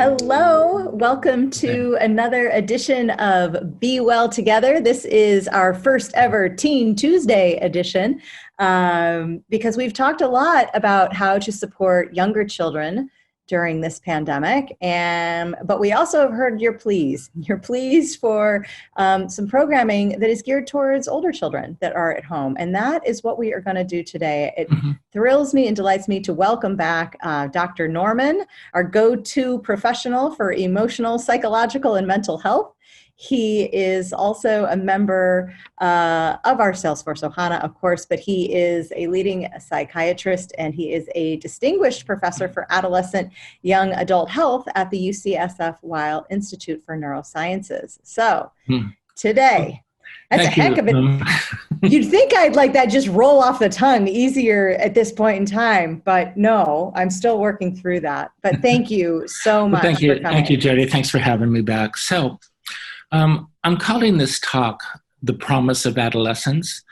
Hello, welcome to another edition of Be Well Together. This is our first ever Teen Tuesday edition because we've talked a lot about how to support younger children during this pandemic, but we also have heard your pleas for some programming that is geared towards older children that are at home, and that is what we are going to do today. It thrills me and delights me to welcome back Dr. Norman, our go-to professional for emotional, psychological, and mental health. He is also a member of our Salesforce Ohana, of course, but he is a leading psychiatrist and he is a distinguished professor for adolescent young adult health at the UCSF Weill Institute for Neurosciences. So today, that's a heck of it. You'd think I'd like that just roll off the tongue easier at this point in time, but no, I'm still working through that. But thank you so much for coming. Thank you, Jody. Thanks for having me back. So I'm calling this talk The Promise of Adolescents.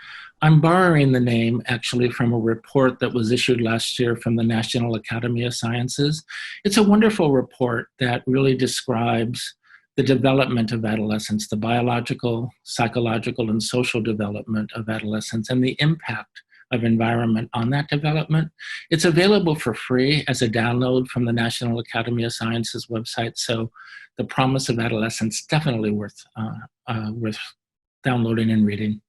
I'm borrowing the name actually from a report that was issued last year from the National Academy of Sciences. It's a wonderful report that really describes the development of adolescence, the biological, psychological, and social development of adolescence, and the impact of environment on that development. It's available for free as a download from the National Academy of Sciences website. So The Promise of Adolescence, definitely worth downloading and reading.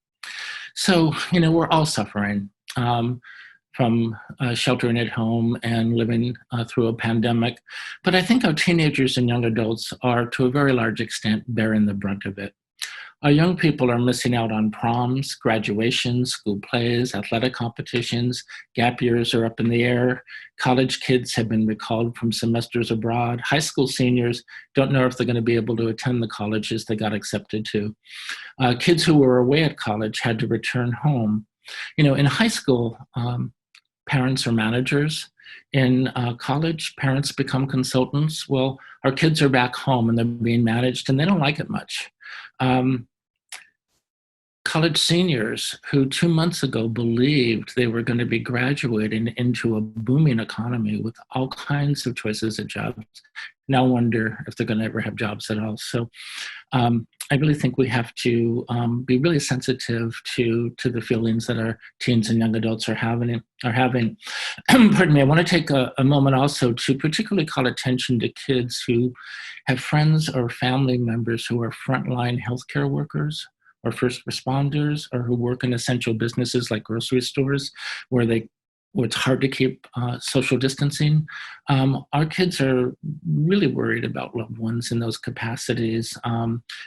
So, we're all suffering from sheltering at home and living through a pandemic. But I think our teenagers and young adults are, to a very large extent, bearing the brunt of it. Our young people are missing out on proms, graduations, school plays, athletic competitions. Gap years are up in the air. College kids have been recalled from semesters abroad. High school seniors don't know if they're going to be able to attend the colleges they got accepted to. Kids who were away at college had to return home. In high school, parents are managers. In college, parents become consultants. Well, our kids are back home and they're being managed and they don't like it much. College seniors who 2 months ago believed they were going to be graduating into a booming economy with all kinds of choices of jobs now wonder if they're going to ever have jobs at all. So I really think we have to be really sensitive to the feelings that our teens and young adults are having. Pardon me. I want to take a moment also to particularly call attention to kids who have friends or family members who are frontline healthcare workers or first responders, or who work in essential businesses like grocery stores where it's hard to keep social distancing. Our kids are really worried about loved ones in those capacities.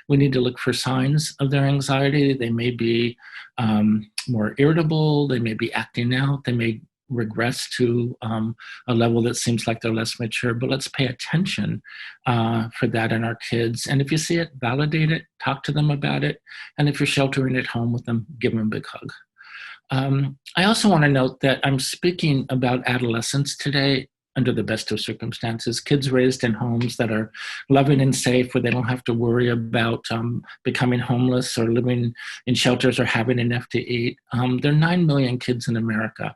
We need to look for signs of their anxiety. They may be more irritable. They may be acting out. They may regress to a level that seems like they're less mature, but let's pay attention for that in our kids. And if you see it, validate it, talk to them about it. And if you're sheltering at home with them, give them a big hug. I also want to note that I'm speaking about adolescence today under the best of circumstances, kids raised in homes that are loving and safe, where they don't have to worry about becoming homeless or living in shelters or having enough to eat. There are 9 million kids in America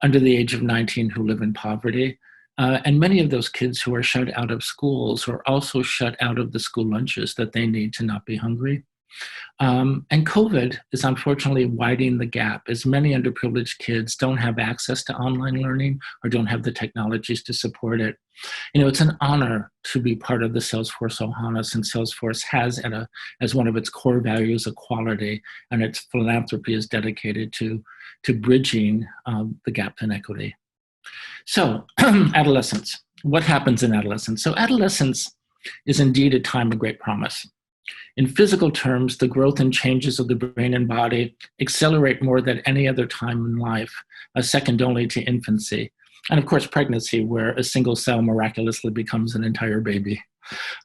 under the age of 19 who live in poverty. And many of those kids who are shut out of schools are also shut out of the school lunches that they need to not be hungry. And COVID is unfortunately widening the gap, as many underprivileged kids don't have access to online learning or don't have the technologies to support it. It's an honor to be part of the Salesforce Ohana, since Salesforce has as one of its core values equality, and its philanthropy is dedicated to bridging the gap in equity. So, adolescence. What happens in adolescence? So adolescence is indeed a time of great promise. In physical terms, the growth and changes of the brain and body accelerate more than any other time in life, second only to infancy. And of course, pregnancy, where a single cell miraculously becomes an entire baby.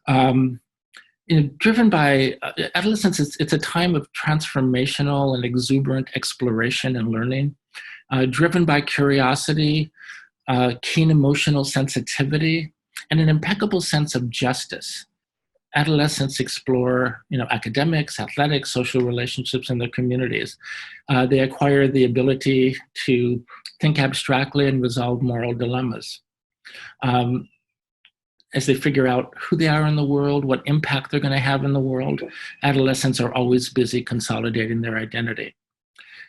Driven by adolescence, it's a time of transformational and exuberant exploration and learning, driven by curiosity, keen emotional sensitivity, and an impeccable sense of justice. Adolescents explore, academics, athletics, social relationships in their communities. They acquire the ability to think abstractly and resolve moral dilemmas. as they figure out who they are in the world, what impact they're going to have in the world, adolescents are always busy consolidating their identity.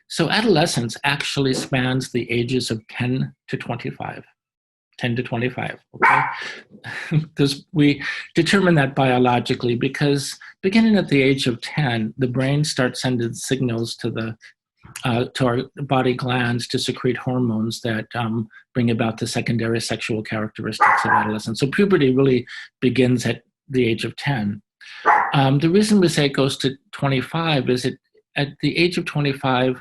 So adolescence actually spans the ages of 10 to 25. 10 to 25, okay? Because we determine that biologically because beginning at the age of 10, the brain starts sending signals to our body glands to secrete hormones that bring about the secondary sexual characteristics of adolescence. So puberty really begins at the age of 10. The reason we say it goes to 25 is at the age of 25,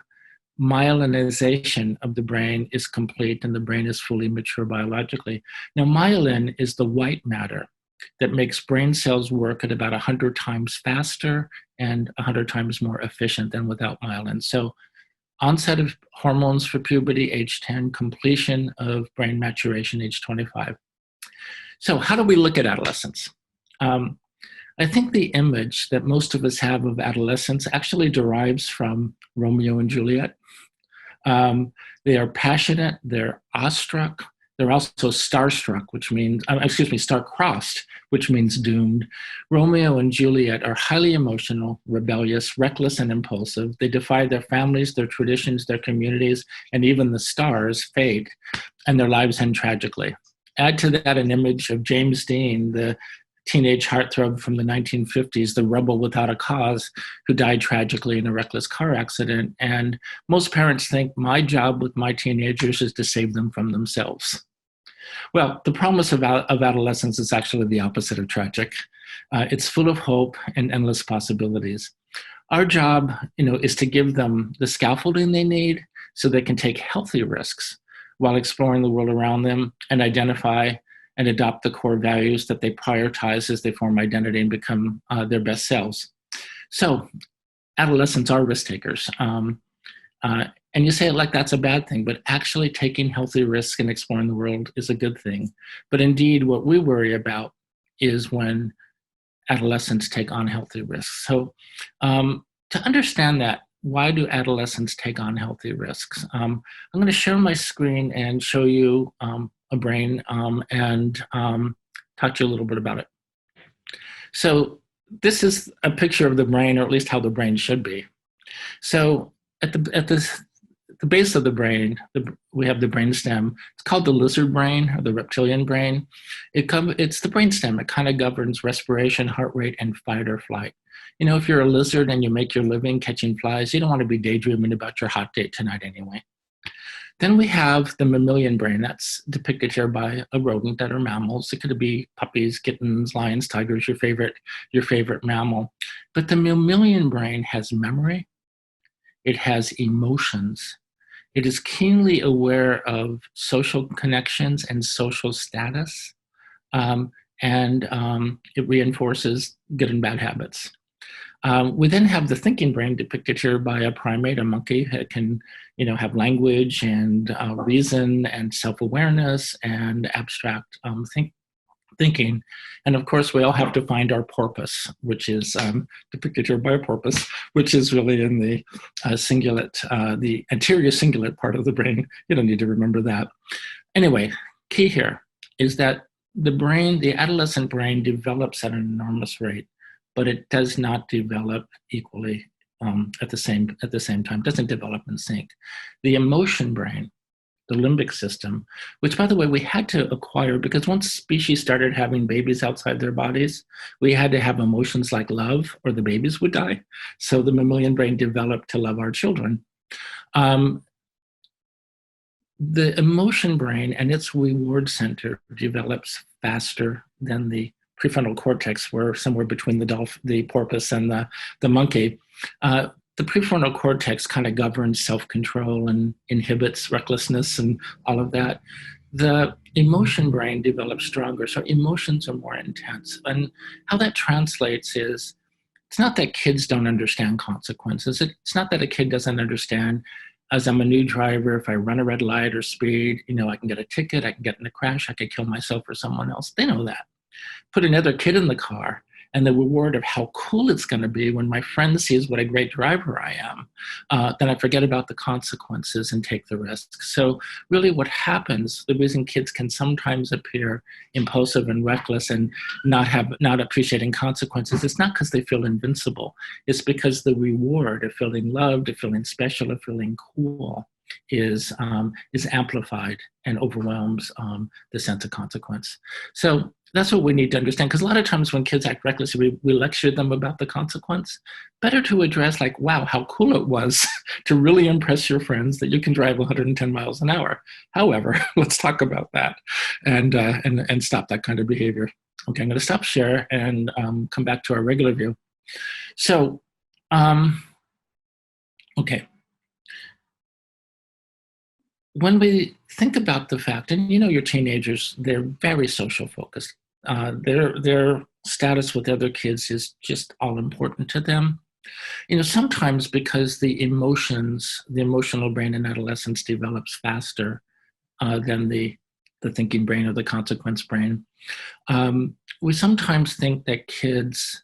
myelinization of the brain is complete and the brain is fully mature biologically. Now, myelin is the white matter that makes brain cells work at about 100 times faster and 100 times more efficient than without myelin. So onset of hormones for puberty, age 10, completion of brain maturation, age 25. So how do we look at adolescence? I think the image that most of us have of adolescence actually derives from Romeo and Juliet. They are passionate, they're awestruck, they're also starstruck, which means, star-crossed, which means doomed. Romeo and Juliet are highly emotional, rebellious, reckless, and impulsive. They defy their families, their traditions, their communities, and even the stars' fate, and their lives end tragically. Add to that an image of James Dean, the teenage heartthrob from the 1950s, the rebel without a cause who died tragically in a reckless car accident. And most parents think my job with my teenagers is to save them from themselves. Well, the promise of adolescence is actually the opposite of tragic. It's full of hope and endless possibilities. Our job, is to give them the scaffolding they need so they can take healthy risks while exploring the world around them and identify and adopt the core values that they prioritize as they form identity and become their best selves. So adolescents are risk takers. And you say it like that's a bad thing, but actually taking healthy risks and exploring the world is a good thing. But indeed, what we worry about is when adolescents take unhealthy risks. So to understand that, why do adolescents take on healthy risks? I'm going to share my screen and show you a brain and talk to you a little bit about it. So this is a picture of the brain, or at least how the brain should be. So at the base of the brain, we have the brainstem. It's called the lizard brain or the reptilian brain. It's the brainstem. It kind of governs respiration, heart rate, and fight or flight. If you're a lizard and you make your living catching flies, you don't want to be daydreaming about your hot date tonight anyway. Then we have the mammalian brain. That's depicted here by a rodent that are mammals. It could be puppies, kittens, lions, tigers, your favorite mammal. But the mammalian brain has memory. It has emotions. It is keenly aware of social connections and social status. And it reinforces good and bad habits. We then have the thinking brain depicted here by a primate, a monkey. It can, have language and reason and self-awareness and abstract thinking. And of course, we all have to find our porpoise, which is depicted here by a porpoise, which is really in the cingulate, the anterior cingulate part of the brain. You don't need to remember that. Anyway, key here is that the adolescent brain develops at an enormous rate, but it does not develop equally at the same time. It doesn't develop in sync. The emotion brain, the limbic system, which, by the way, we had to acquire because once species started having babies outside their bodies, we had to have emotions like love or the babies would die. So the mammalian brain developed to love our children. The emotion brain and its reward center develops faster than the prefrontal cortex, where somewhere between the porpoise and the monkey. The prefrontal cortex kind of governs self-control and inhibits recklessness and all of that. The emotion brain develops stronger, so emotions are more intense. And how that translates is, it's not that kids don't understand consequences. It's not that a kid doesn't understand, as I'm a new driver, if I run a red light or speed, I can get a ticket, I can get in a crash, I could kill myself or someone else. They know that. Put another kid in the car and the reward of how cool it's going to be when my friend sees what a great driver I am, then I forget about the consequences and take the risk. So really what happens, the reason kids can sometimes appear impulsive and reckless and not appreciating consequences, it's not because they feel invincible. It's because the reward of feeling loved, of feeling special, of feeling cool is amplified and overwhelms the sense of consequence. So that's what we need to understand, because a lot of times when kids act recklessly, we lecture them about the consequence. Better to address like, wow, how cool it was to really impress your friends that you can drive 110 miles an hour. However, let's talk about that and stop that kind of behavior. Okay, I'm going to stop share and come back to our regular view. So, okay. When we think about the fact, and your teenagers, they're very social focused. Their status with other kids is just all important to them. Sometimes because the emotional brain in adolescence develops faster than the thinking brain or the consequence brain. We sometimes think that kids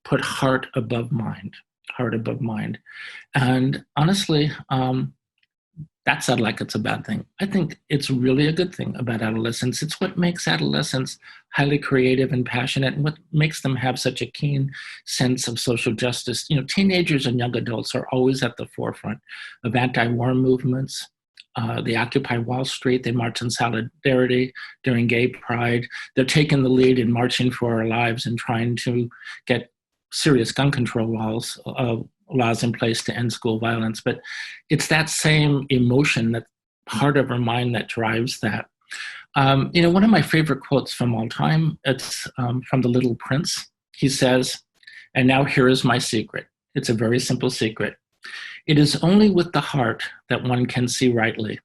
put heart above mind. And honestly, that sounds like it's a bad thing. I think it's really a good thing about adolescence. It's what makes adolescents highly creative and passionate, and what makes them have such a keen sense of social justice. Teenagers and young adults are always at the forefront of anti-war movements. They occupy Wall Street. They march in solidarity during Gay Pride. They're taking the lead in marching for our lives and trying to get serious gun control laws in place to end school violence. But it's that same emotion, that part of our mind that drives that. One of my favorite quotes from all time, it's from The Little Prince. He says, "And now here is my secret. It's a very simple secret. It is only with the heart that one can see rightly.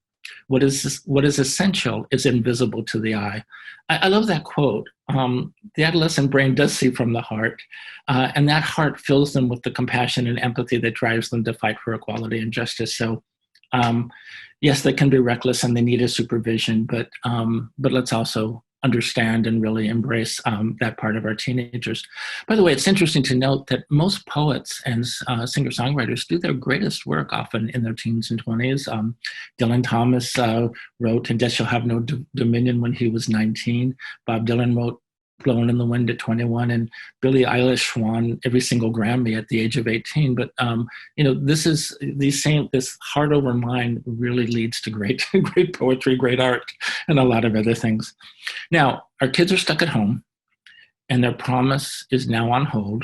What is essential is invisible to the eye." I love that quote. The adolescent brain does see from the heart, and that heart fills them with the compassion and empathy that drives them to fight for equality and justice. So, yes, they can be reckless and they need a supervision, but let's also understand and really embrace that part of our teenagers. By the way, it's interesting to note that most poets and singer-songwriters do their greatest work often in their teens and 20s. Dylan Thomas wrote "And Death Shall Have No Dominion" when he was 19. Bob Dylan wrote "Blowing in the Wind" at 21, and Billie Eilish won every single Grammy at the age of 18. But this heart over mind really leads to great poetry, great art, and a lot of other things. Now, our kids are stuck at home, and their promise is now on hold,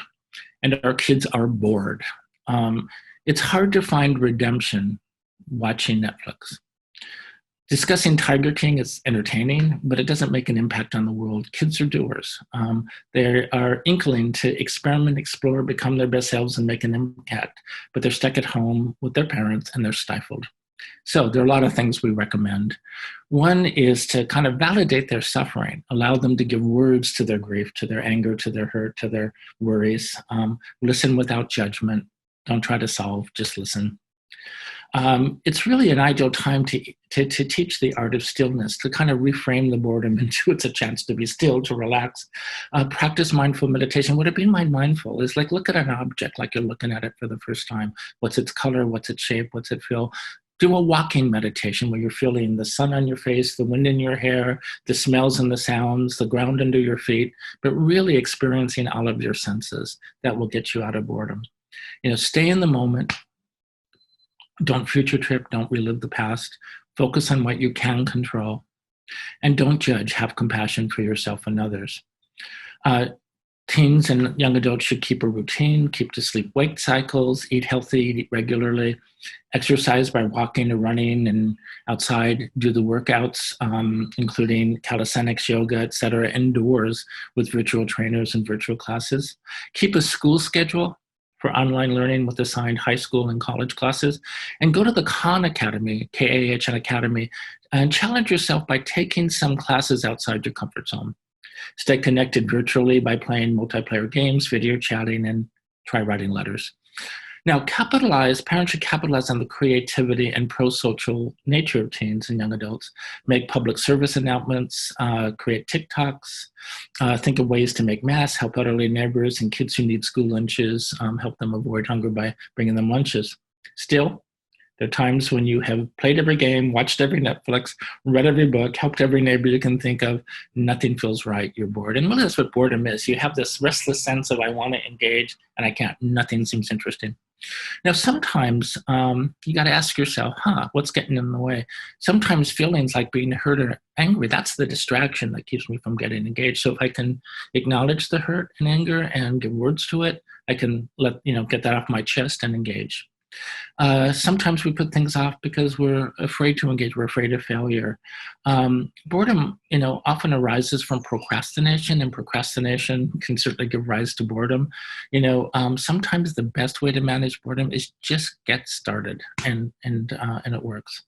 and our kids are bored. It's hard to find redemption watching Netflix. Discussing Tiger King is entertaining, but it doesn't make an impact on the world. Kids are doers. They are inkling to experiment, explore, become their best selves, and make an impact, but they're stuck at home with their parents and they're stifled. So there are a lot of things we recommend. One is to kind of validate their suffering, allow them to give words to their grief, to their anger, to their hurt, to their worries. Listen without judgment. Don't try to solve, just listen. It's really an ideal time to teach the art of stillness, to kind of reframe the boredom into it's a chance to be still, to relax. Practice mindful meditation. What it mean by mindful is like look at an object like you're looking at it for the first time. What's its color? What's its shape? What's it feel? Do a walking meditation where you're feeling the sun on your face, the wind in your hair, the smells and the sounds, the ground under your feet, but really experiencing all of your senses. That will get you out of boredom. Stay in the moment. Don't future trip, don't relive the past. Focus on what you can control. And don't judge, have compassion for yourself and others. Teens and young adults should keep a routine, keep to sleep-wake cycles, eat healthy, eat regularly, exercise by walking or running and outside, do the workouts, including calisthenics, yoga, etc., indoors with virtual trainers and virtual classes. Keep a school schedule for online learning with assigned high school and college classes, and go to the Khan Academy, K-A-H-N Academy, and challenge yourself by taking some classes outside your comfort zone. Stay connected virtually by playing multiplayer games, video chatting, and try writing letters. Now, parents should capitalize on the creativity and pro-social nature of teens and young adults, make public service announcements, create TikToks, think of ways to make masks, help elderly neighbors and kids who need school lunches, help them avoid hunger by bringing them lunches. Still, there are times when you have played every game, watched every Netflix, read every book, helped every neighbor you can think of. Nothing feels right. You're bored. And really, that's what boredom is. You have this restless sense of, I want to engage, and I can't. Nothing seems interesting. Now, sometimes you got to ask yourself, what's getting in the way? Sometimes feelings like being hurt or angry, that's the distraction that keeps me from getting engaged. So if I can acknowledge the hurt and anger and give words to it, I can get that off my chest and engage. Sometimes we put things off because we're afraid to engage. We're afraid of failure. Boredom, often arises from procrastination, and procrastination can certainly give rise to boredom. Sometimes the best way to manage boredom is just get started, and it works.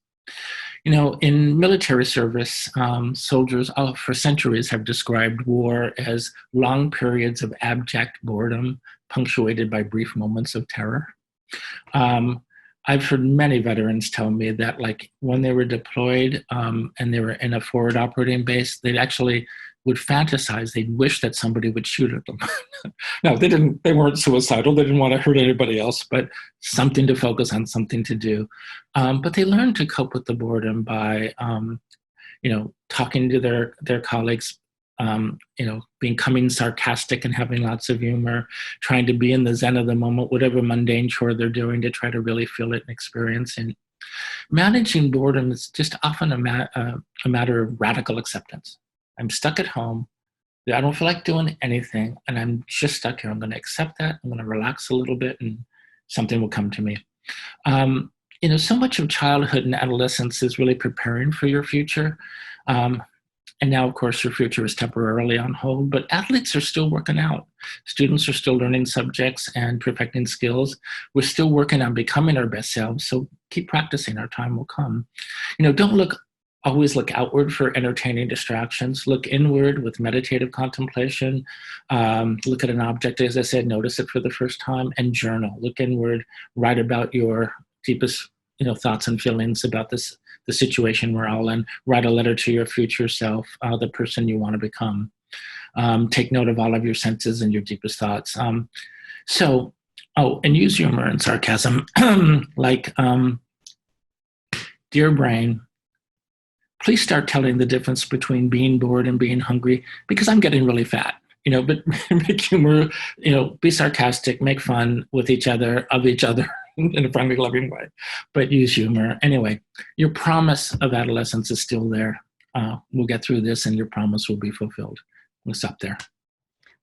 In military service, soldiers for centuries have described war as long periods of abject boredom, punctuated by brief moments of terror. I've heard many veterans tell me that, like, when they were deployed and they were in a forward operating base, they actually would fantasize. They'd wish that somebody would shoot at them. No, they weren't suicidal. They didn't want to hurt anybody else, but something to focus on, something to do. But they learned to cope with the boredom by, talking to their colleagues, becoming sarcastic and having lots of humor, trying to be in the zen of the moment, whatever mundane chore they're doing, to try to really feel it and experience. And managing boredom is just often a matter of radical acceptance. I'm stuck at home. I don't feel like doing anything, and I'm just stuck here. I'm going to accept that. I'm going to relax a little bit, and something will come to me. So much of childhood and adolescence is really preparing for your future. And now, of course, your future is temporarily on hold, but athletes are still working out. Students are still learning subjects and perfecting skills. We're still working on becoming our best selves, so keep practicing. Our time will come. Don't always look outward for entertaining distractions. Look inward with meditative contemplation. Look at an object, as I said, notice it for the first time, and journal. Look inward, write about your deepest thoughts and feelings about the situation we're all in. Write a letter to your future self, the person you want to become. Take note of all of your senses and your deepest thoughts. And use humor and sarcasm. Dear brain, please start telling the difference between being bored and being hungry, because I'm getting really fat. But make humor, be sarcastic, make fun with each other, of each other, in a friendly, loving way, but use humor. Anyway, your promise of adolescence is still there. We'll get through this and your promise will be fulfilled. We'll stop there.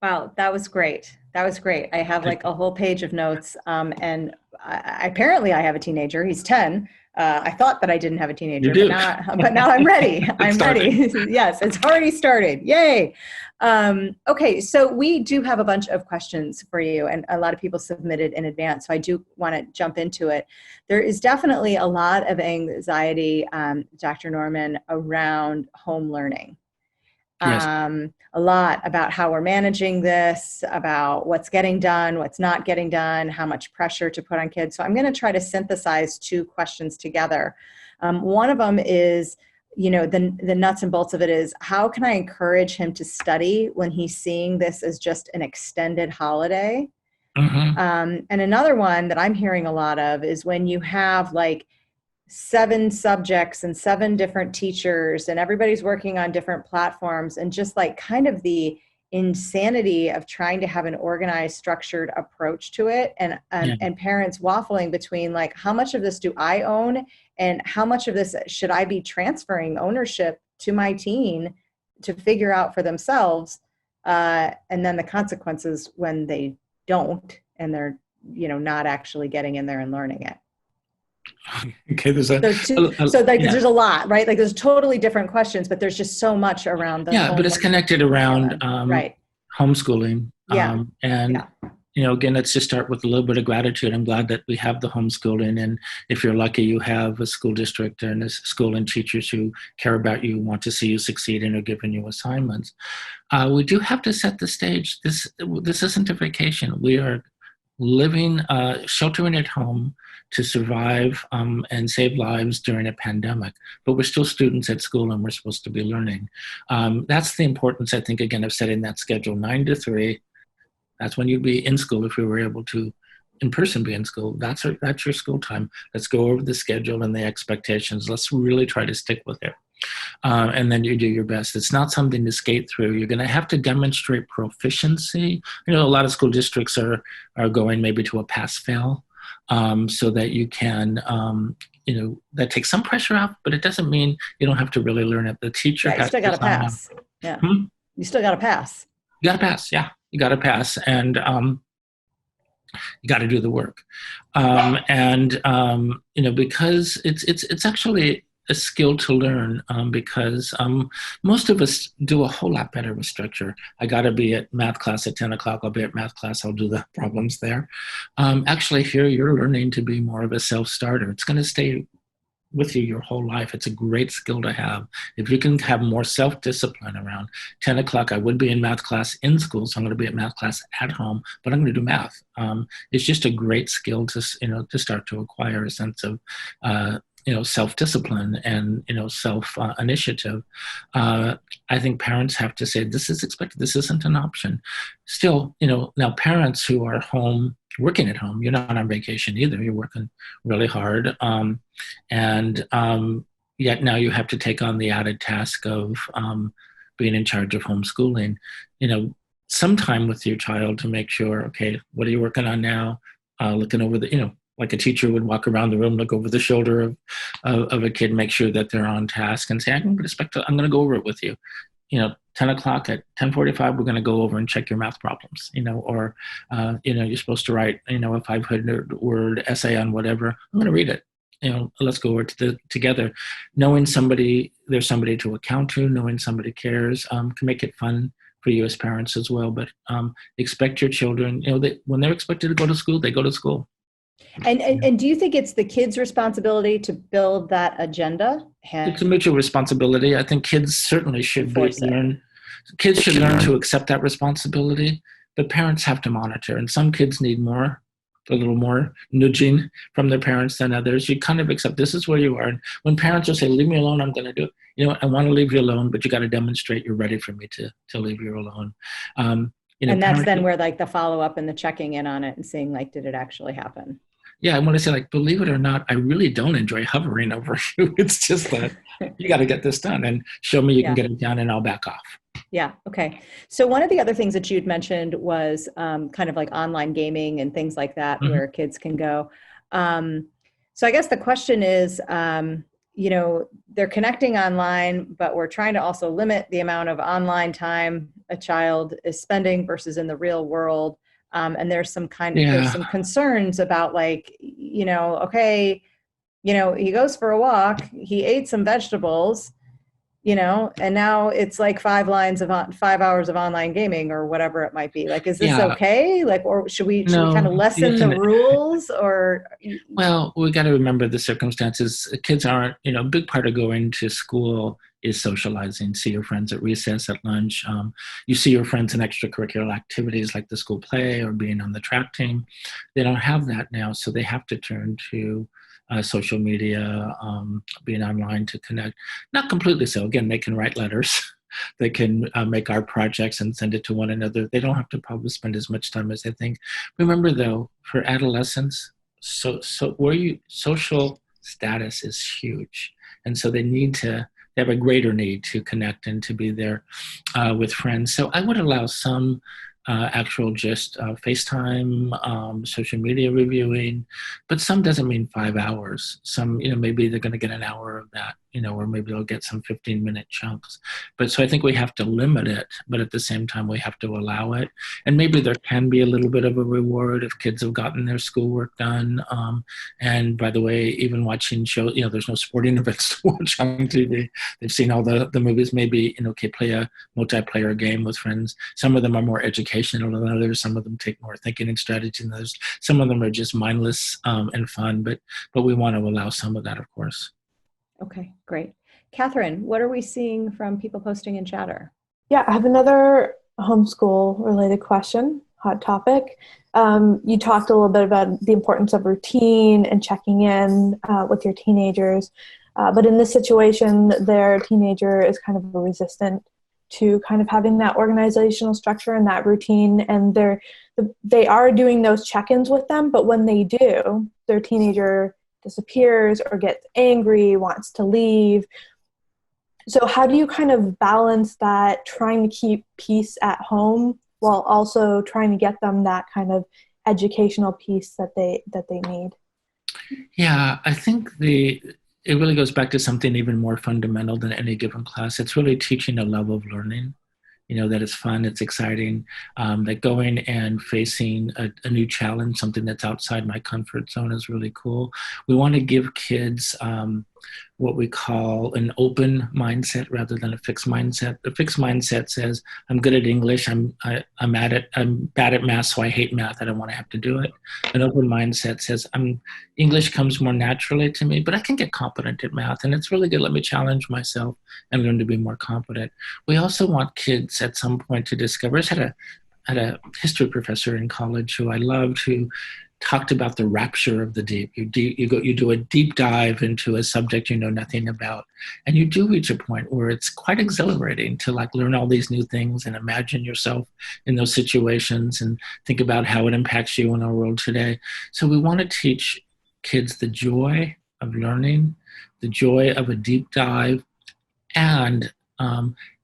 Wow, that was great. That was great. I have like a whole page of notes, and apparently I have a teenager. He's 10. I thought that I didn't have a teenager, but now I'm ready. I'm ready. Yes, it's already started. Yay. Okay, so we do have a bunch of questions for you, and a lot of people submitted in advance, so I do want to jump into it. There is definitely a lot of anxiety, Dr. Norman, around home learning. Yes. A lot about how we're managing this, about what's getting done, what's not getting done, how much pressure to put on kids. So I'm going to try to synthesize two questions together. One of them is, the nuts and bolts of it is, how can I encourage him to study when he's seeing this as just an extended holiday? Mm-hmm. And another one that I'm hearing a lot of is when you have like 7 subjects and 7 different teachers and everybody's working on different platforms, and just like kind of the insanity of trying to have an organized, structured approach to it, and parents waffling between like, how much of this do I own and how much of this should I be transferring ownership to my teen to figure out for themselves, and then the consequences when they don't and they're not actually getting in there and learning it. Okay, there's there's a lot, right? Like there's totally different questions, but there's just so much around the but it's connected around right. Homeschooling. Again, let's just start with a little bit of gratitude. I'm glad that we have the homeschooling, and if you're lucky, you have a school district and a school and teachers who care about you, want to see you succeed, and are giving you assignments. We do have to set the stage. This isn't a vacation. We are living, sheltering at home to survive and save lives during a pandemic, but we're still students at school and we're supposed to be learning. That's the importance, I think, again, of setting that schedule 9 to 3. That's when you'd be in school if we were able to in person be in school. That's your school time. Let's go over the schedule and the expectations. Let's really try to stick with it. And then you do your best. It's not something to skate through. You're going to have to demonstrate proficiency. A lot of school districts are going maybe to a pass-fail, so that you can, that takes some pressure off, but it doesn't mean you don't have to really learn it. The teacher has you still got to pass. Yeah. You still got to pass. You got to pass. Yeah. You got to pass. And you got to do the work. Because it's actually a skill to learn, because most of us do a whole lot better with structure. I got to be at math class at 10 o'clock. I'll be at math class. I'll do the problems there. Actually, here you're learning to be more of a self-starter. It's going to stay with you your whole life. It's a great skill to have. If you can have more self-discipline around 10 o'clock, I would be in math class in school, so I'm going to be at math class at home, but I'm going to do math. It's just a great skill to start to acquire a sense of self-discipline and self-initiative. I think parents have to say, this is expected, this isn't an option. Still, now parents who are home, working at home, you're not on vacation either, you're working really hard. Yet now you have to take on the added task of being in charge of homeschooling. Some time with your child to make sure, okay, what are you working on now? Looking over the, like a teacher would walk around the room, look over the shoulder of a kid, make sure that they're on task and say, I'm going to go over it with you. 10 o'clock at 10:45, we're going to go over and check your math problems, or you're supposed to write, a 500-word essay on whatever. I'm going to read it. Let's go over it together. Knowing there's somebody to account to, knowing somebody cares, can make it fun for you as parents as well. But expect your children, when they're expected to go to school, they go to school. And do you think it's the kids' responsibility to build that agenda? It's a mutual responsibility. I think kids certainly should learn. Kids should learn to accept that responsibility, but parents have to monitor. And some kids need a little more nudging from their parents than others. You kind of accept this is where you are. And when parents will say, leave me alone, I'm going to do it. I want to leave you alone, but you got to demonstrate you're ready for me to leave you alone. And that's then where like the follow-up and the checking in on it and seeing like, did it actually happen? Yeah, I want to say, like, believe it or not, I really don't enjoy hovering over you. It's just that you got to get this done and show me you can get it done and I'll back off. Yeah. Okay. So one of the other things that you'd mentioned was kind of like online gaming and things like that, where kids can go. So I guess the question is, they're connecting online, but we're trying to also limit the amount of online time a child is spending versus in the real world. And there's some there's some concerns about like, he goes for a walk, he ate some vegetables, and now it's like 5 hours of online gaming or whatever it might be. Like, is this okay? Like, or should we kind of lessen the rules or? Well, we got to remember the circumstances. Kids aren't, a big part of going to school is socializing, see your friends at recess, at lunch. You see your friends in extracurricular activities like the school play or being on the track team. They don't have that now, so they have to turn to social media, being online to connect. Not completely so. Again, they can write letters. They can make art projects and send it to one another. They don't have to probably spend as much time as they think. Remember, though, for adolescents, social status is huge. And so they have a greater need to connect and to be there with friends. So I would allow some actual just FaceTime, social media reviewing, but some doesn't mean 5 hours. Some, maybe they're going to get an hour of that, or maybe they'll get some 15-minute chunks. But so I think we have to limit it, but at the same time, we have to allow it. And maybe there can be a little bit of a reward if kids have gotten their schoolwork done. And by the way, even watching shows, there's no sporting events to watch on TV. They've seen all the movies, maybe, play a multiplayer game with friends. Some of them are more educational than others. Some of them take more thinking and strategy than others. Some of them are just mindless and fun, but we want to allow some of that, of course. Okay, great. Catherine, what are we seeing from people posting in Chatter? Yeah, I have another homeschool related question. hot topic. You talked a little bit about the importance of routine and checking in with your teenagers. But in this situation, their teenager is kind of resistant to kind of having that organizational structure and that routine. And they are doing those check-ins with them. But when they do, their teenager disappears or gets angry, wants to leave. So how do you kind of balance that, trying to keep peace at home while also trying to get them that kind of educational piece that they need? Yeah, I think it really goes back to something even more fundamental than any given class. It's really teaching a level of learning, that it's fun, it's exciting, that going and facing a new challenge, something that's outside my comfort zone is really cool. We want to give kids what we call an open mindset rather than a fixed mindset. The fixed mindset says, I'm good at English, I'm bad at math, so I hate math, I don't want to have to do it. An open mindset says, English comes more naturally to me, but I can get competent at math, and it's really good, let me challenge myself and learn to be more competent. We also want kids at some point to discover, I had a history professor in college who I loved, who talked about the rapture of the deep. You do a deep dive into a subject you know nothing about, and you do reach a point where it's quite exhilarating to learn all these new things and imagine yourself in those situations and think about how it impacts you in our world today. So we want to teach kids the joy of learning, the joy of a deep dive, and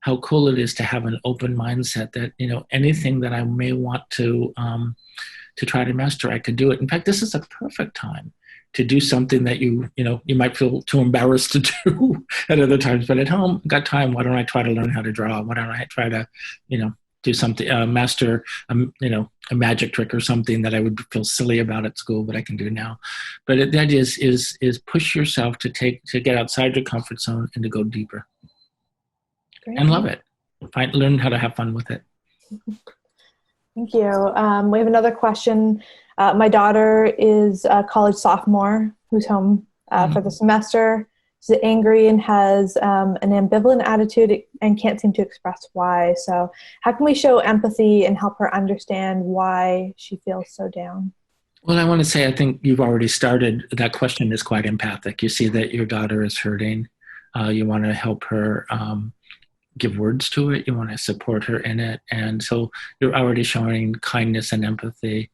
how cool it is to have an open mindset that anything that I may want to try to master, I could do it. In fact, this is a perfect time to do something that you might feel too embarrassed to do at other times. But at home, got time. Why don't I try to learn how to draw? Why don't I try to, do something, master, a magic trick or something that I would feel silly about at school, but I can do now. But the idea is push yourself to get outside your comfort zone and to go deeper. Great. And love it. Learn how to have fun with it. Thank you. We have another question. My daughter is a college sophomore who's home for the semester. She's angry and has an ambivalent attitude and can't seem to express why. So how can we show empathy and help her understand why she feels so down? Well, I want to say, I think you've already started. That question is quite empathic. You see that your daughter is hurting. You want to help her give words to it. You want to support her in it. And so you're already showing kindness and empathy.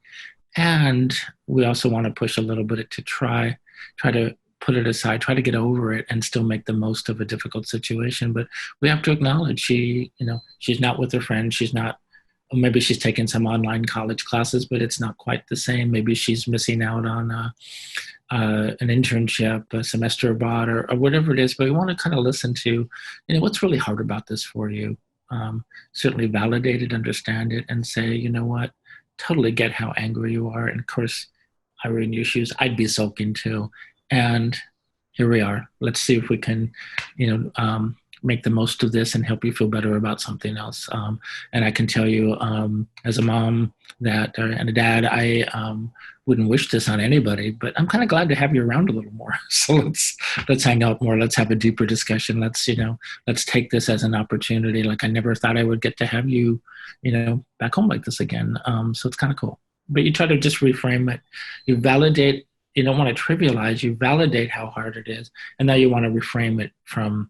And we also want to push a little bit to try to put it aside, try to get over it and still make the most of a difficult situation. But we have to acknowledge she's not with her friends. She's not, maybe she's taking some online college classes, but it's not quite the same. Maybe she's missing out on an internship, a semester abroad, or whatever it is. But we want to kind of listen to, what's really hard about this for you. Certainly validate it, understand it, and say, you know what, totally get how angry you are. And of course, I were in your shoes, I'd be sulking too. And here we are. Let's see if we can, make the most of this and help you feel better about something else. And I can tell you, as a mom and a dad, I wouldn't wish this on anybody, but I'm kind of glad to have you around a little more. So let's hang out more. Let's have a deeper discussion. Let's take this as an opportunity. Like I never thought I would get to have you, back home like this again. So it's kind of cool. But you try to just reframe it. You validate. You don't want to trivialize. You validate how hard it is, and now you want to reframe it from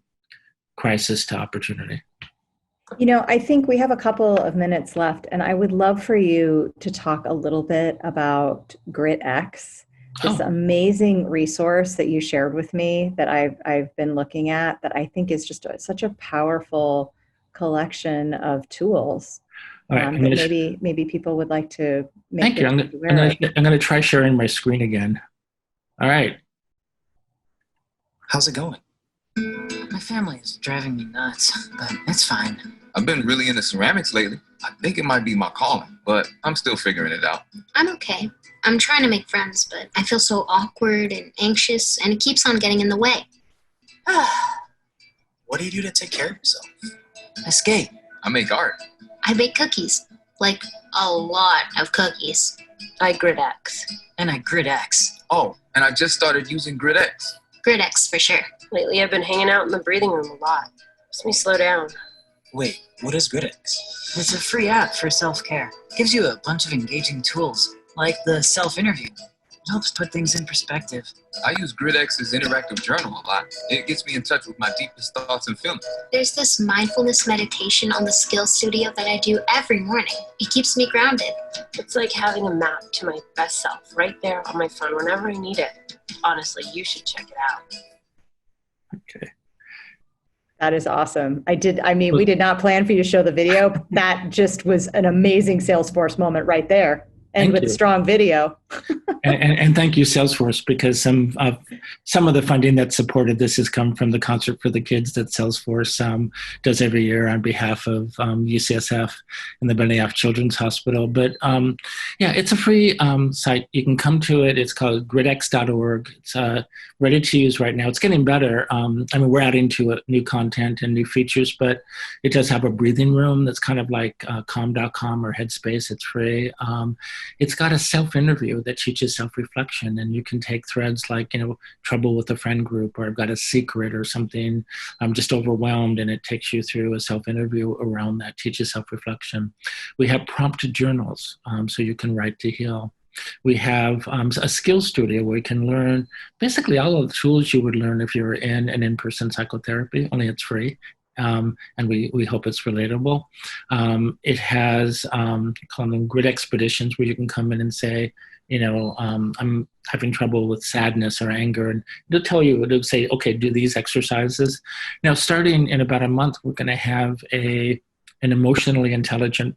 crisis to opportunity. I think we have a couple of minutes left, and I would love for you to talk a little bit about GritX, this amazing resource that you shared with me that I've been looking at, that I think is just such a powerful collection of tools. Right, that maybe people would like to make. Thank you. I'm going to try sharing my screen again. All right. How's it going? My family is driving me nuts, but it's fine. I've been really into ceramics lately. I think it might be my calling, but I'm still figuring it out. I'm okay. I'm trying to make friends, but I feel so awkward and anxious, and it keeps on getting in the way. What do you do to take care of yourself? I skate. I make art. I bake cookies. Like, a lot of cookies. I GritX. And I GritX. Oh, and I just started using GritX. GritX, for sure. Lately, I've been hanging out in the breathing room a lot. Makes me slow down. Wait, what is GridX? It's a free app for self-care. Gives you a bunch of engaging tools, like the self-interview. It helps put things in perspective. I use GridX's interactive journal a lot. It gets me in touch with my deepest thoughts and feelings. There's this mindfulness meditation on the Skill Studio that I do every morning. It keeps me grounded. It's like having a map to my best self right there on my phone whenever I need it. Honestly, you should check it out. Okay. That is awesome. We did not plan for you to show the video, but that just was an amazing Salesforce moment right there. And with strong video. and thank you, Salesforce, because some of the funding that supported this has come from the Concert for the Kids that Salesforce does every year on behalf of UCSF and the Benioff Children's Hospital. But yeah, it's a free site. You can come to it. It's called gridx.org. It's ready to use right now. It's getting better. We're adding to it new content and new features, but it does have a breathing room that's kind of like calm.com or Headspace. It's free. It's got a self-interview that teaches self-reflection, and you can take threads like, trouble with a friend group, or I've got a secret or something, I'm just overwhelmed, and it takes you through a self-interview around that, teaches self-reflection. We have prompted journals, so you can write to heal. We have a skill studio where you can learn basically all of the tools you would learn if you were in an in-person psychotherapy, only it's free. And we hope it's relatable. It has, call them grid expeditions, where you can come in and say, I'm having trouble with sadness or anger, and it'll say, okay, do these exercises. Now, starting in about a month, we're going to have an emotionally intelligent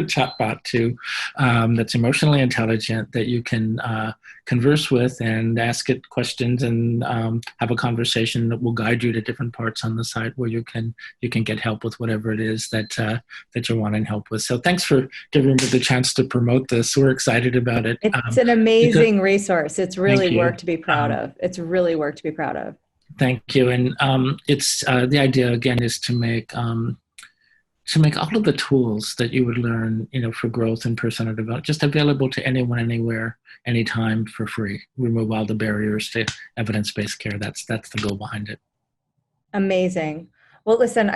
chat bot too, that's emotionally intelligent, that you can converse with and ask it questions and have a conversation that will guide you to different parts on the site where you can get help with whatever it is that you're wanting help with. So thanks for giving me the chance to promote this. We're excited about it. It's an amazing resource. It's really work to be proud of. It's really work to be proud of. Thank you. And it's the idea again is to make all of the tools that you would learn, for growth and personal development, just available to anyone, anywhere, anytime for free. Remove all the barriers to evidence-based care. That's the goal behind it. Amazing. Well, listen,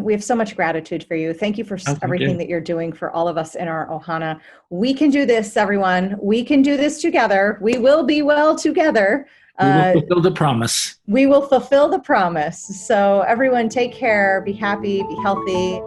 we have so much gratitude for you. Thank you for everything that you're doing for all of us in our Ohana. We can do this, everyone. We can do this together. We will be well together. We will fulfill the promise. We will fulfill the promise. So everyone, take care, be happy, be healthy.